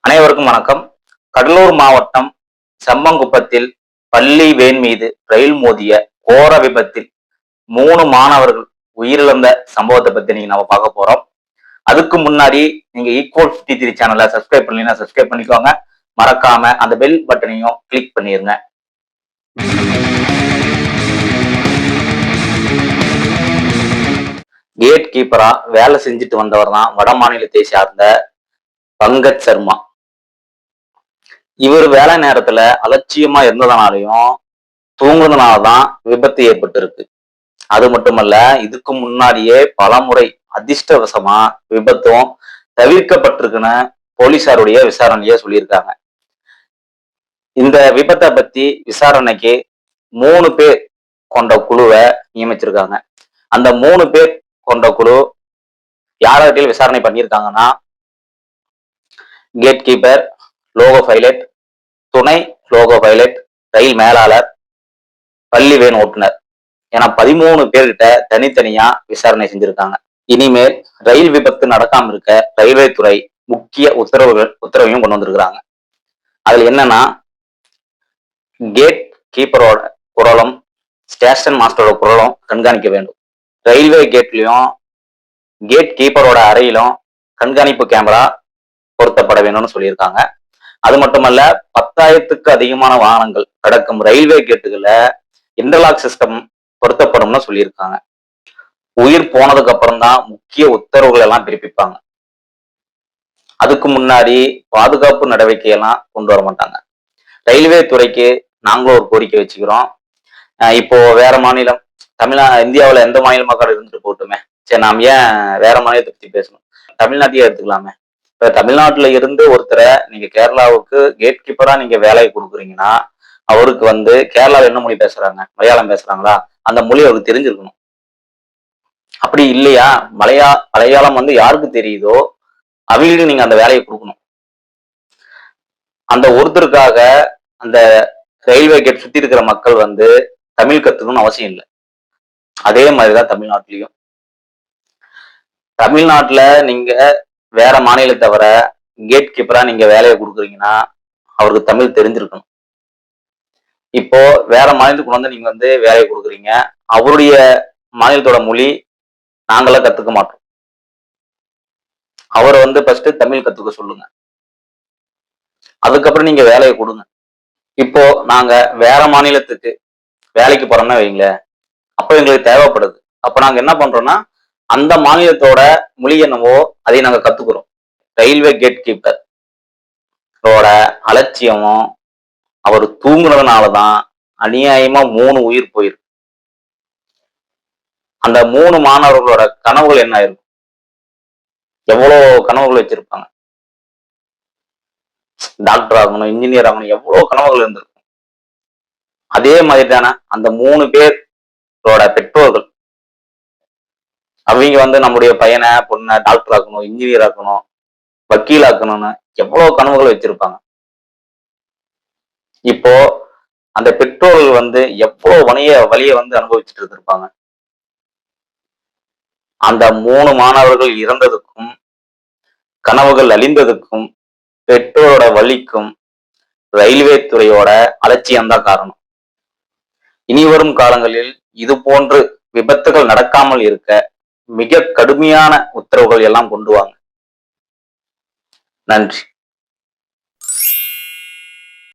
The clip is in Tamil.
அனைவருக்கும் வணக்கம். கடலூர் மாவட்டம் செம்மங்குப்பத்தில் பள்ளி வேன் மீது ரயில் மோதிய கோர விபத்தில் 3 மாணவர்கள் உயிரிழந்த சம்பவத்தை பத்தி நீங்க நம்ம பார்க்க போறோம். அதுக்கு முன்னாடி நீங்க ஈக்குவல் 53 சேனலை சப்ஸ்கிரைப் பண்ணீங்கன்னா சப்ஸ்கிரைப் பண்ணிக்கோங்க. மறக்காம அந்த பெல் பட்டனையும் கிளிக் பண்ணிருங்க. கேட் கீப்பரா வேலை செஞ்சுட்டு வந்தவர் தான் வட மாநிலத்தை சார்ந்த பங்கஜ் சர்மா. இவர் வேலை நேரத்துல அலட்சியமா இருந்ததுனாலையும் தூங்குறதுனாலதான் விபத்து ஏற்பட்டு இருக்கு. அது மட்டுமல்ல, இதுக்கு முன்னாடியே பல முறை அதிர்ஷ்டவசமா விபத்தும் தவிர்க்கப்பட்டிருக்குன்னு போலீசாருடைய விசாரணையே சொல்லியிருக்காங்க. இந்த விபத்தை பத்தி விசாரணைக்கு 3 பேர் கொண்ட குழுவை நியமிச்சிருக்காங்க. அந்த 3 பேர் கொண்ட குழு யார்கிட்ட விசாரணை பண்ணியிருக்காங்கன்னா, கேட் கீப்பர், லோகோ பைலட், துணை லோகோ பைலட், ரயில் மேலாளர், பள்ளி வேன் ஓட்டுநர் என 13 பேர்கிட்ட தனித்தனியா விசாரணை செஞ்சிருக்காங்க. இனிமேல் ரயில் விபத்து நடக்காம இருக்க ரயில்வே துறை முக்கிய உத்தரவையும் கொண்டு வந்திருக்கிறாங்க. அதுல என்னன்னா, கேட் கீப்பரோட குரலும் ஸ்டேஷன் மாஸ்டரோட குரலும் கண்காணிக்க வேண்டும். ரயில்வே கேட்லயும் கேட் கீப்பரோட அறையிலும் கண்காணிப்பு கேமரா பொருத்தப்பட வேண்டும்னு சொல்லியிருக்காங்க. அது மட்டுமல்ல, 10,000க்கு அதிகமான வாகனங்கள் கடக்கும் ரயில்வே கேட்டுகளை இன்டர்லாக் சிஸ்டம் பொருத்தப்படும்னு சொல்லியிருக்காங்க. உயிர் போனதுக்கு அப்புறம் தான் முக்கிய உத்தரவுகள் எல்லாம் பிறப்பிப்பாங்க. அதுக்கு முன்னாடி பாதுகாப்பு நடவடிக்கை எல்லாம் கொண்டு வர மாட்டாங்க. ரயில்வே துறைக்கு நாங்களும் ஒரு கோரிக்கை வச்சுக்கிறோம். இப்போ வேற மாநிலம், இந்தியாவில் எந்த மாநில மக்கள் இருந்துட்டு போட்டுமே, சரி நாம் ஏன் வேற மாநிலத்தை பத்தி பேசணும், தமிழ்நாட்டையே எடுத்துக்கலாமே. இப்ப தமிழ்நாட்டுல இருந்து ஒருத்தரை நீங்க கேரளாவுக்கு கேட் கீப்பரா நீங்க வேலையை கொடுக்குறீங்கன்னா, அவருக்கு கேரளாவில் என்ன மொழி பேசுறாங்க, மலையாளம் பேசுறாங்களா, அந்த மொழி அவருக்கு தெரிஞ்சிருக்கணும். அப்படி இல்லையா, மலையாளம் யாருக்கு தெரியுதோ அவங்களுக்கு நீங்க அந்த வேலையை கொடுக்கணும். அந்த ஒருத்தருக்காக அந்த ரயில்வே கேட் சுத்தி இருக்கிற மக்கள் தமிழ் கத்துக்கணும்னு அவசியம் இல்லை. அதே மாதிரிதான் தமிழ்நாட்டிலையும். தமிழ்நாட்டுல நீங்க வேற மாநிலத்தை தவிர கேட் கீப்பரா நீங்க வேலையை கொடுக்குறீங்கன்னா அவருக்கு தமிழ் தெரிஞ்சிருக்கணும். இப்போ வேற மாநிலத்துக்கு நீங்க வேலையை கொடுக்குறீங்க, அவருடைய மாநிலத்தோட மொழி நாங்களாம் கத்துக்க மாட்டோம். அவரை ஃபர்ஸ்ட் தமிழ் கத்துக்க சொல்லுங்க, அதுக்கப்புறம் நீங்க வேலையை கொடுங்க. இப்போ நாங்க வேற மாநிலத்துக்கு வேலைக்கு போறோம்னா வைங்களேன், அப்ப எங்களுக்கு தேவைப்படுது. அப்ப நாங்க என்ன பண்றோம்னா, அந்த மாநிலத்தோட மொழி என்னவோ அதை நாங்க கத்துக்கிறோம். ரயில்வே கேட் கீப்பரோட அலட்சியமும் அவர் தூங்குறதுனாலதான் அநியாயமா 3 உயிர் போயிருக்கு. அந்த 3 மாணவர்களோட கனவுகள் என்ன இருக்கும், எவ்வளவு கனவுகள் வச்சிருப்பாங்க. டாக்டர் ஆகணும், இன்ஜினியர் ஆகணும், எவ்வளவு கனவுகள் இருந்திருக்கும். அதே மாதிரி தானே அந்த 3 பேரோட பெற்றோர்கள், அவங்க நம்முடைய பையனை பொண்ணை டாக்டர் ஆக்கணும், இன்ஜினியர் ஆக்கணும், வக்கீல் ஆக்கணும்னு எவ்வளவு கனவுகள் வச்சிருப்பாங்க. இப்போ அந்த பெற்றோர்கள் எவ்வளவு வலியை அனுபவிச்சுட்டு இருந்திருப்பாங்க. அந்த 3 மாணவர்கள் இறந்ததுக்கும் கனவுகள் அழிந்ததுக்கும் பெற்றோரோட வலிக்கும் ரயில்வே துறையோட அலட்சியம்தான் காரணம். இனி வரும் காலங்களில் இது போன்று விபத்துகள் நடக்காமல் இருக்க மிக கடுமையான உத்தரவுகள் எல்லாம் கொண்டு வாங்க. நன்றி.